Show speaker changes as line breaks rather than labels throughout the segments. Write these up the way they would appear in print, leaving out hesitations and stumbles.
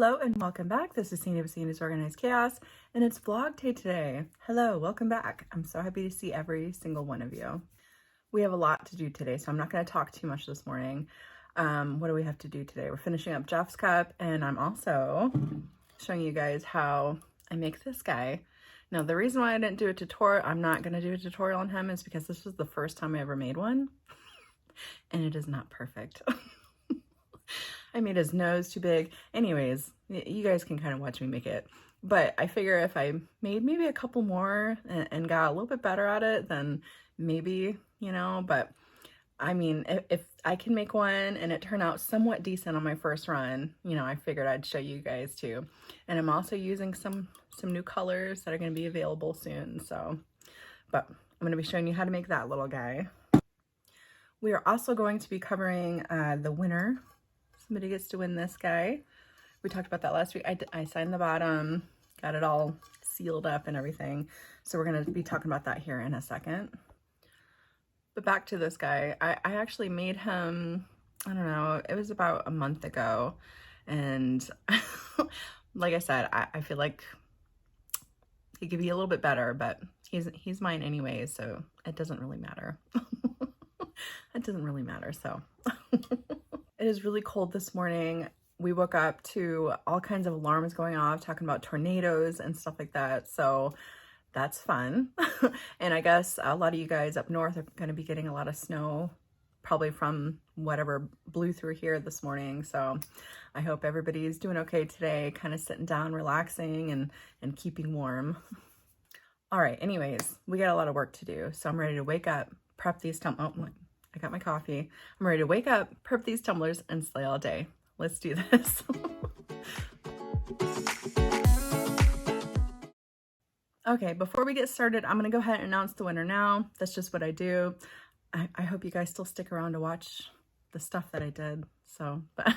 Hello and welcome back. This is Sandy with Sandy's Organized Chaos, and it's vlog day today. Hello, welcome back. I'm so happy to see every single one of you. We have a lot to do today, so I'm not going to talk too much this morning. What do we have to do today? We're finishing up Jeff's cup, and I'm also showing you guys how I make this guy. Now, the reason why I didn't do a tutorial, I'm not going to do a tutorial on him, is because this was the first time I ever made one, and it is not perfect. I made his nose too big. Anyways, you guys can kind of watch me make it. But I figure if I made maybe a couple more and got a little bit better at it, then maybe, you know, but I mean, if I can make one and it turned out somewhat decent on my first run, you know, I figured I'd show you guys too. And I'm also using some new colors that are going to be available soon. So, but I'm going to be showing you how to make that little guy. We are also going to be covering the winner. Somebody gets to win this guy. We talked about that last week. I signed the bottom, got it all sealed up and everything. So we're going to be talking about that here in a second. But back to this guy. I actually made him, I don't know, it was about a month ago. And like I said, I feel like he could be a little bit better, but he's mine anyway, so it doesn't really matter. It doesn't really matter, so. It is really cold this morning. We woke up to all kinds of alarms going off, talking about tornadoes and stuff like that. So that's fun. And I guess a lot of you guys up north are going to be getting a lot of snow, probably from whatever blew through here this morning. So I hope everybody's doing okay today, kind of sitting down, relaxing and keeping warm. All right, anyways, we got a lot of work to do. So I'm ready to wake up, prep these I got my coffee. I'm ready to wake up, prep these tumblers, and slay all day. Let's do this. Okay, before we get started, I'm going to go ahead and announce the winner now. That's just what I do. I hope you guys still stick around to watch the stuff that I did. So, but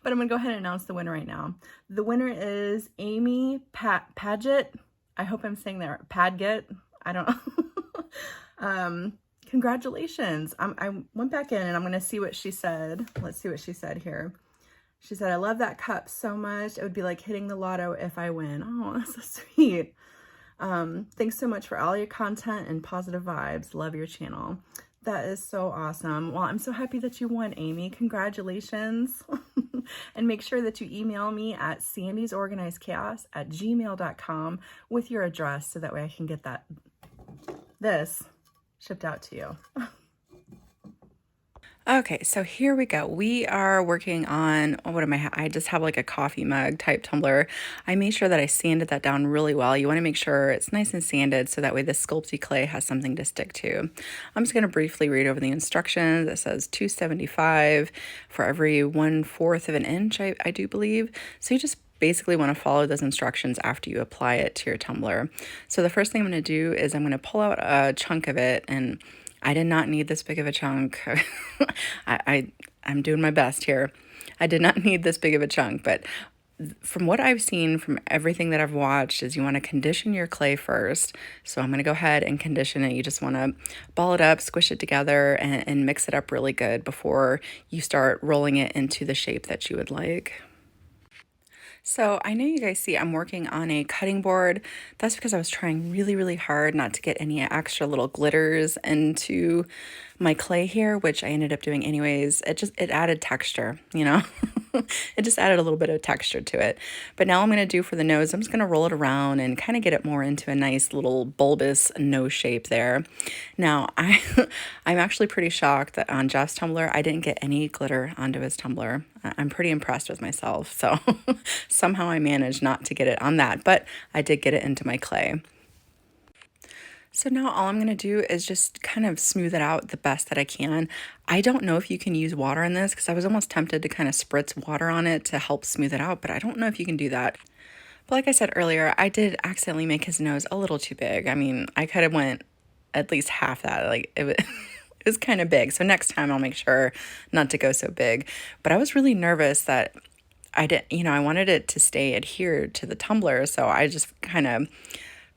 I'm going to go ahead and announce the winner right now. The winner is Amy Paget. I hope I'm saying that Padgett. I don't know. Congratulations. I went back in and I'm going to see what she said. Let's see what she said here. She said, I love that cup so much. It would be like hitting the lotto if I win. Oh, that's so sweet. Thanks so much for all your content and positive vibes. Love your channel. That is so awesome. Well, I'm so happy that you won, Amy. Congratulations. And make sure that you email me at sandysorganizedchaos@gmail.com with your address so that way I can get this shipped out to you. Okay, so here we go. We are working on, I just have like a coffee mug type tumbler. I made sure that I sanded that down really well. You want to make sure it's nice and sanded so that way the sculpty clay has something to stick to. I'm just going to briefly read over the instructions. It says 275 for every 1/4 of an inch, I do believe. So you just basically want to follow those instructions after you apply it to your tumbler. So the first thing I'm going to do is I'm going to pull out a chunk of it, and I did not need this big of a chunk. I'm doing my best here. I did not need this big of a chunk, but from what I've seen from everything that I've watched is you want to condition your clay first. So I'm going to go ahead and condition it. You just want to ball it up, squish it together, and mix it up really good before you start rolling it into the shape that you would like. So I know you guys see I'm working on a cutting board. That's because I was trying really, really hard not to get any extra little glitters into my clay here, which I ended up doing anyways. It added texture, you know. It just added a little bit of texture to it. But now I'm going to do for the nose, I'm just going to roll it around and kind of get it more into a nice little bulbous nose shape there. Now, I'm actually pretty shocked that on Jeff's tumbler, I didn't get any glitter onto his tumbler. I'm pretty impressed with myself. So somehow I managed not to get it on that, but I did get it into my clay. So now all I'm going to do is just kind of smooth it out the best that I can. I don't know if you can use water in this because I was almost tempted to kind of spritz water on it to help smooth it out, but I don't know if you can do that. But like I said earlier, I did accidentally make his nose a little too big. I mean, I could have went at least half that. Like it was kind of big. So next time I'll make sure not to go so big. But I was really nervous that I wanted it to stay adhered to the tumbler. So I just kind of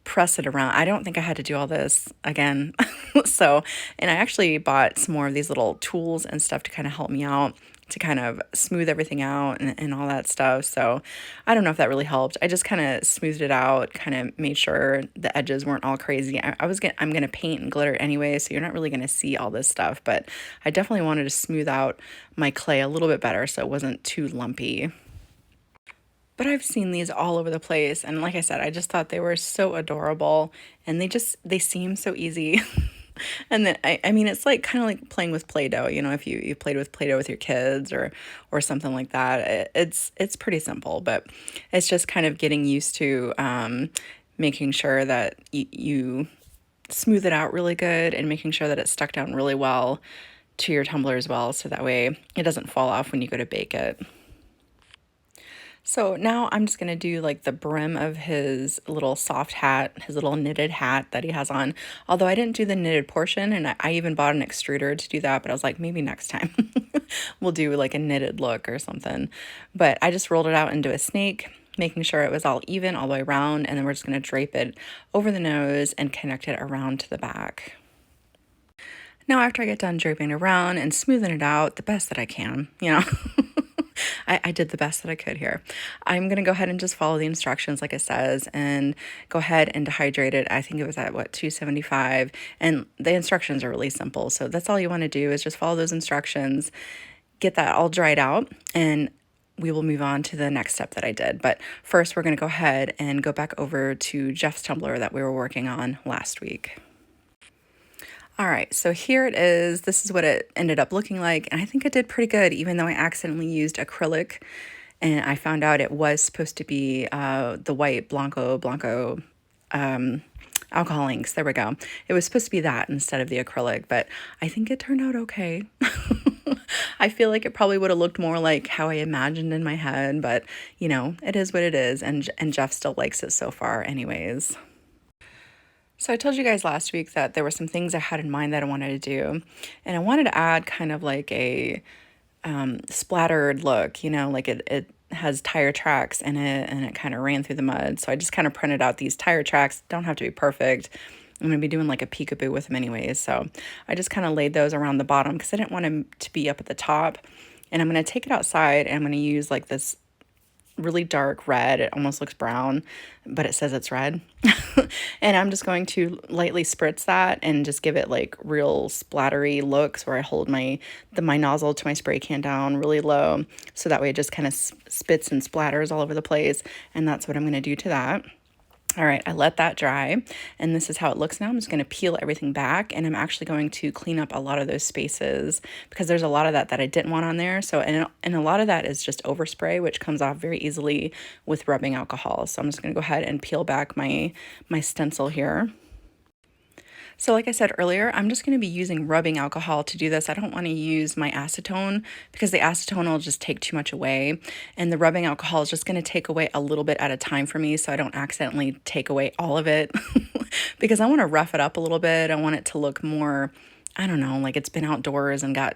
press it around. I don't think I had to do all this again. And I actually bought some more of these little tools and stuff to kind of help me out. to kind of smooth everything out and all that stuff. So I don't know if that really helped. I just kind of smoothed it out, kind of made sure the edges weren't all crazy. I'm gonna paint and glitter anyway, so you're not really gonna see all this stuff, but I definitely wanted to smooth out my clay a little bit better so it wasn't too lumpy. But I've seen these all over the place, and like I said, I just thought they were so adorable, and they seem so easy. And then I mean, it's like kind of like playing with Play-Doh, you know, if you played with Play-Doh with your kids or something like that. It's pretty simple, but it's just kind of getting used to making sure that you smooth it out really good and making sure that it's stuck down really well to your tumbler as well, so that way it doesn't fall off when you go to bake it. So now I'm just going to do like the brim of his little soft hat, his little knitted hat that he has on. Although I didn't do the knitted portion, and I even bought an extruder to do that, but I was like, maybe next time we'll do like a knitted look or something. But I just rolled it out into a snake, making sure it was all even all the way around, and then we're just going to drape it over the nose and connect it around to the back. Now after I get done draping it around and smoothing it out the best that I can, you know, I did the best that I could here. I'm going to go ahead and just follow the instructions like it says and go ahead and dehydrate it. I think it was at 275, and the instructions are really simple. So that's all you want to do is just follow those instructions, get that all dried out, and we will move on to the next step that I did. But first we're going to go ahead and go back over to Jeff's tumbler that we were working on last week. All right, so here it is. This is what it ended up looking like, and I think it did pretty good, even though I accidentally used acrylic, and I found out it was supposed to be the white Blanco alcohol inks. There we go. It was supposed to be that instead of the acrylic, but I think it turned out okay. I feel like it probably would have looked more like how I imagined in my head, but you know, it is what it is, and Jeff still likes it so far anyways. So I told you guys last week that there were some things I had in mind that I wanted to do, and I wanted to add kind of like a splattered look, you know, like it has tire tracks in it and it kind of ran through the mud. So I just kind of printed out these tire tracks. Don't have to be perfect. I'm going to be doing like a peekaboo with them anyways. So I just kind of laid those around the bottom because I didn't want them to be up at the top. And I'm going to take it outside and I'm going to use like this really dark red. It almost looks brown, but it says it's red. And I'm just going to lightly spritz that and just give it like real splattery looks where I hold my nozzle to my spray can down really low, so that way it just kind of spits and splatters all over the place. And that's what I'm going to do to that. All right, I let that dry, and this is how it looks now. I'm just going to peel everything back, and I'm actually going to clean up a lot of those spaces because there's a lot of that I didn't want on there. So, and a lot of that is just overspray, which comes off very easily with rubbing alcohol. So I'm just going to go ahead and peel back my stencil here. So like I said earlier, I'm just going to be using rubbing alcohol to do this. I don't want to use my acetone because the acetone will just take too much away. And the rubbing alcohol is just going to take away a little bit at a time for me so I don't accidentally take away all of it because I want to rough it up a little bit. I want it to look more, I don't know, like it's been outdoors and got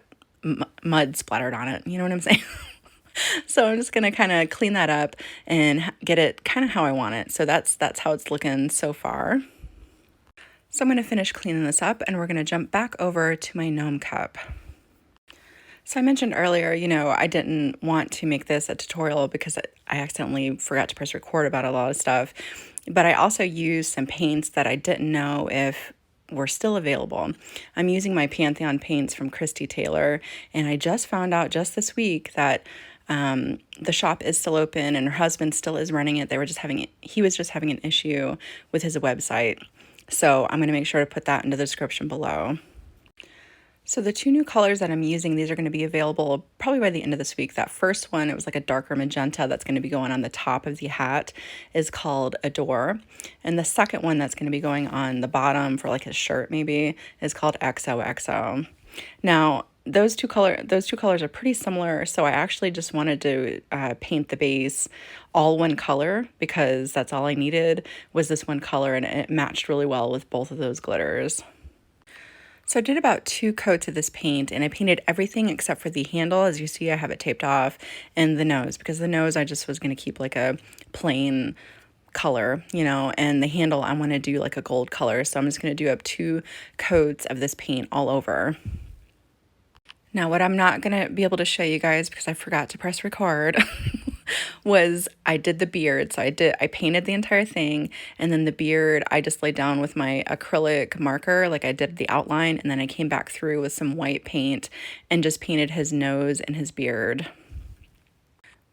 mud splattered on it. You know what I'm saying? So I'm just going to kind of clean that up and get it kind of how I want it. So that's how it's looking so far. So I'm going to finish cleaning this up and we're going to jump back over to my gnome cup. So I mentioned earlier, you know, I didn't want to make this a tutorial because I accidentally forgot to press record about a lot of stuff. But I also used some paints that I didn't know if were still available. I'm using my Pantheon paints from Christy Taylor, and I just found out just this week that the shop is still open and her husband still is running it. He was just having an issue with his website. So I'm going to make sure to put that in the description below. So the two new colors that I'm using, these are going to be available probably by the end of this week. That first one, it was like a darker magenta that's going to be going on the top of the hat, is called Adore. And the second one that's going to be going on the bottom for like his shirt maybe is called XOXO. Now, those two colors are pretty similar, so I actually just wanted to paint the base all one color because that's all I needed was this one color, and it matched really well with both of those glitters. So I did about 2 coats of this paint, and I painted everything except for the handle. As you see, I have it taped off, and the nose, because the nose I just was going to keep like a plain color, you know, and the handle I want to do like a gold color. So I'm just going to do up 2 coats of this paint all over. Now, what I'm not going to be able to show you guys because I forgot to press record was I did the beard. So I painted the entire thing, and then the beard, I just laid down with my acrylic marker, like I did the outline, and then I came back through with some white paint and just painted his nose and his beard.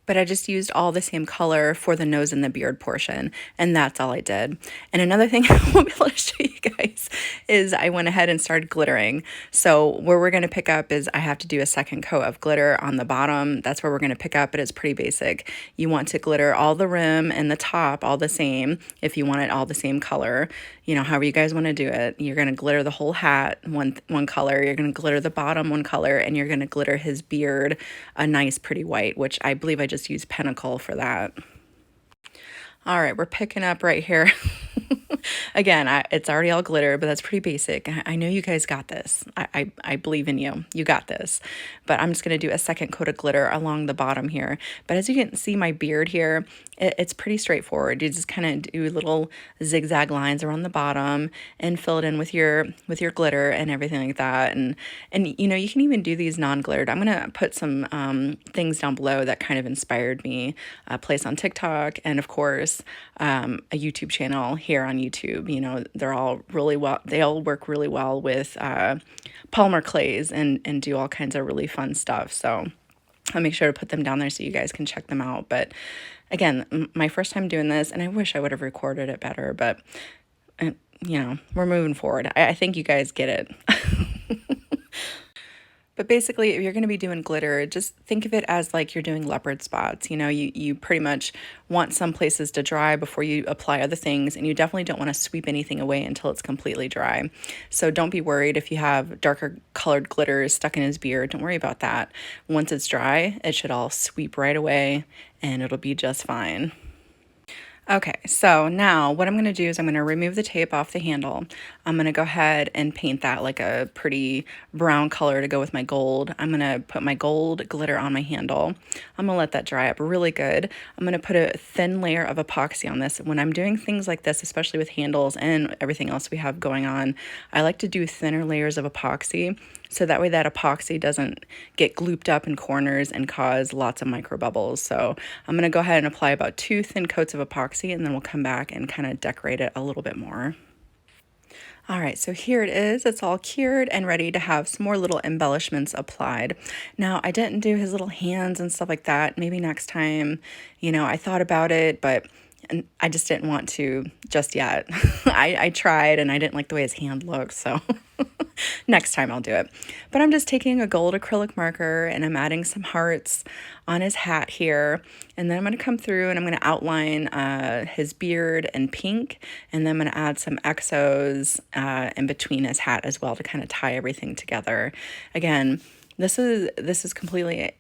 But I just used all the same color for the nose and the beard portion, and that's all I did. And another thing I won't be able to show you guys is I went ahead and started glittering. So where we're going to pick up is I have to do a second coat of glitter on the bottom. That's where we're going to pick up, but it's pretty basic. You want to glitter all the rim and the top all the same if you want it all the same color. You know, however you guys want to do it. You're going to glitter the whole hat one color, you're going to glitter the bottom one color, and you're going to glitter his beard a nice pretty white, which I believe I just used Pinnacle for that. All right, we're picking up right here. Again, it's already all glitter, but that's pretty basic. I know you guys got this. I believe in you. You got this. But I'm just going to do a second coat of glitter along the bottom here. But as you can see my beard here, it's pretty straightforward. You just kind of do little zigzag lines around the bottom and fill it in with your glitter and everything like that. And you know, you can even do these non-glittered. I'm going to put some things down below that kind of inspired me. A place on TikTok, and of course, a YouTube channel here on YouTube. You know, they're all really well, they all work really well with polymer clays and do all kinds of really fun stuff. So I'll make sure to put them down there so you guys can check them out. But again, my first time doing this, and I wish I would have recorded it better, but you know, we're moving forward. I think you guys get it. But basically, if you're going to be doing glitter, just think of it as like you're doing leopard spots. You know, you pretty much want some places to dry before you apply other things, and you definitely don't want to sweep anything away until it's completely dry. So don't be worried if you have darker colored glitter stuck in his beard. Don't worry about that. Once it's dry, it should all sweep right away, and it'll be just fine. Okay, so now what I'm going to do is I'm going to remove the tape off the handle. I'm going to go ahead and paint that like a pretty brown color to go with my gold. I'm going to put my gold glitter on my handle. I'm going to let that dry up really good. I'm going to put a thin layer of epoxy on this. When I'm doing things like this, especially with handles and everything else we have going on, I like to do thinner layers of epoxy, so that way that epoxy doesn't get glooped up in corners and cause lots of micro bubbles. So I'm going to go ahead and apply about 2 thin coats of epoxy, and then we'll come back and kind of decorate it a little bit more. All right, so here it is. It's all cured and ready to have some more little embellishments applied. Now, I didn't do his little hands and stuff like that. Maybe next time, you know, I thought about it, but I just didn't want to just yet. I tried, and I didn't like the way his hand looked, so next time I'll do it. But I'm just taking a gold acrylic marker, and I'm adding some hearts on his hat here. And then I'm going to come through and I'm going to outline his beard in pink. And then I'm going to add some exos in between his hat as well to kind of tie everything together. Again, this is completely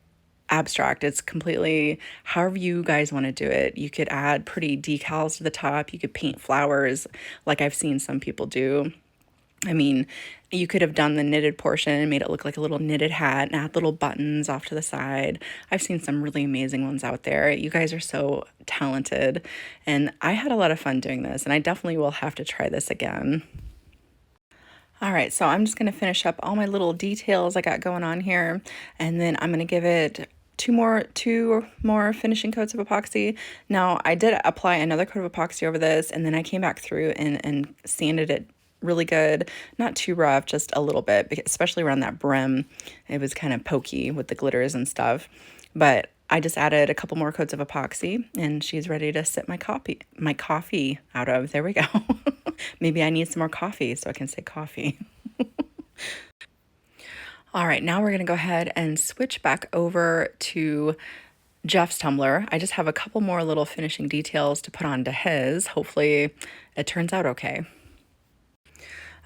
abstract. It's completely however you guys want to do it. You could add pretty decals to the top. You could paint flowers like I've seen some people do. I mean, you could have done the knitted portion and made it look like a little knitted hat and add little buttons off to the side. I've seen some really amazing ones out there. You guys are so talented, and I had a lot of fun doing this, and I definitely will have to try this again. All right, so I'm just going to finish up all my little details I got going on here, and then I'm going to give it two more finishing coats of epoxy. Now, I did apply another coat of epoxy over this, and then I came back through and sanded it really good. Not too rough, just a little bit, especially around that brim. It was kind of pokey with the glitters and stuff. But I just added a couple more coats of epoxy, and she's ready to sip my coffee out of. There we go. Maybe I need some more coffee so I can say coffee. All right, now we're going to go ahead and switch back over to Jeff's tumbler. I just have a couple more little finishing details to put onto his. Hopefully it turns out okay.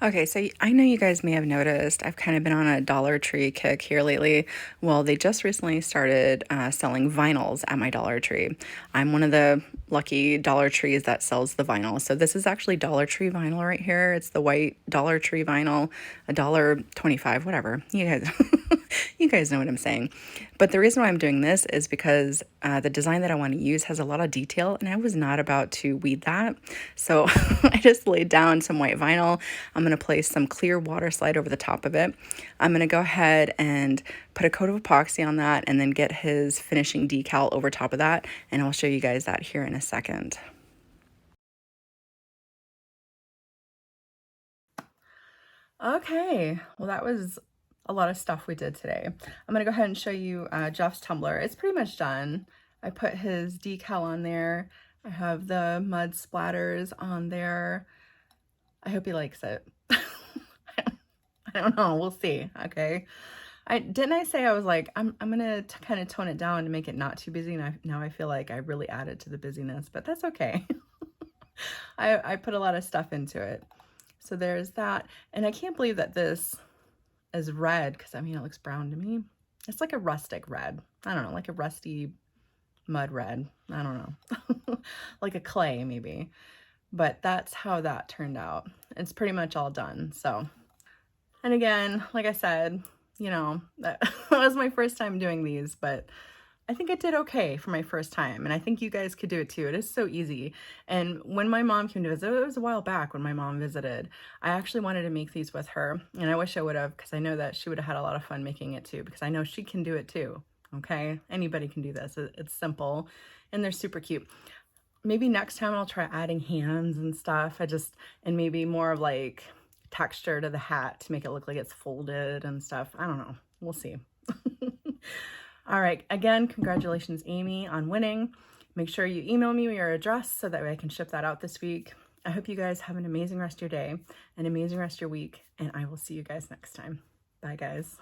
Okay, so I know you guys may have noticed I've kind of been on a Dollar Tree kick here lately. Well, they just recently started selling vinyls at my Dollar Tree. I'm one of the lucky Dollar Trees that sells the vinyl. So this is actually Dollar Tree vinyl right here. It's the white Dollar Tree vinyl, $1.25, whatever. You guys, You guys know what I'm saying. But the reason why I'm doing this is because the design that I want to use has a lot of detail, and I was not about to weed that. So I just laid down some white vinyl. I'm going to place some clear water slide over the top of it. I'm going to go ahead and put a coat of epoxy on that and then get his finishing decal over top of that. And I'll show you guys that here in a second. Okay, well that was a lot of stuff we did today. I'm gonna go ahead and show you Jeff's tumbler. It's pretty much done. I put his decal on there. I have the mud splatters on there. I hope he likes it. I don't know, we'll see, okay? Didn't I say I was like, I'm gonna kind of tone it down to make it not too busy, and now I feel like I really added to the busyness, but that's okay. I put a lot of stuff into it. So there's that. And I can't believe that this is red, because I mean, it looks brown to me. It's like a rustic red. I don't know, like a rusty mud red. I don't know. Like a clay maybe. But that's how that turned out. It's pretty much all done. So, and again, like I said, you know, that was my first time doing these, but I think it did okay for my first time, and I think you guys could do it too. It is so easy. And when my mom came to visit, it was a while back when my mom visited, I actually wanted to make these with her, and I wish I would have, because I know that she would have had a lot of fun making it too, because I know she can do it too, okay? Anybody can do this. It's simple, and they're super cute. Maybe next time I'll try adding hands and stuff. And maybe more of like texture to the hat to make it look like it's folded and stuff. I don't know. We'll see. All right, again, congratulations, Amy, on winning. Make sure you email me your address so that way I can ship that out this week. I hope you guys have an amazing rest of your day, an amazing rest of your week, and I will see you guys next time. Bye, guys.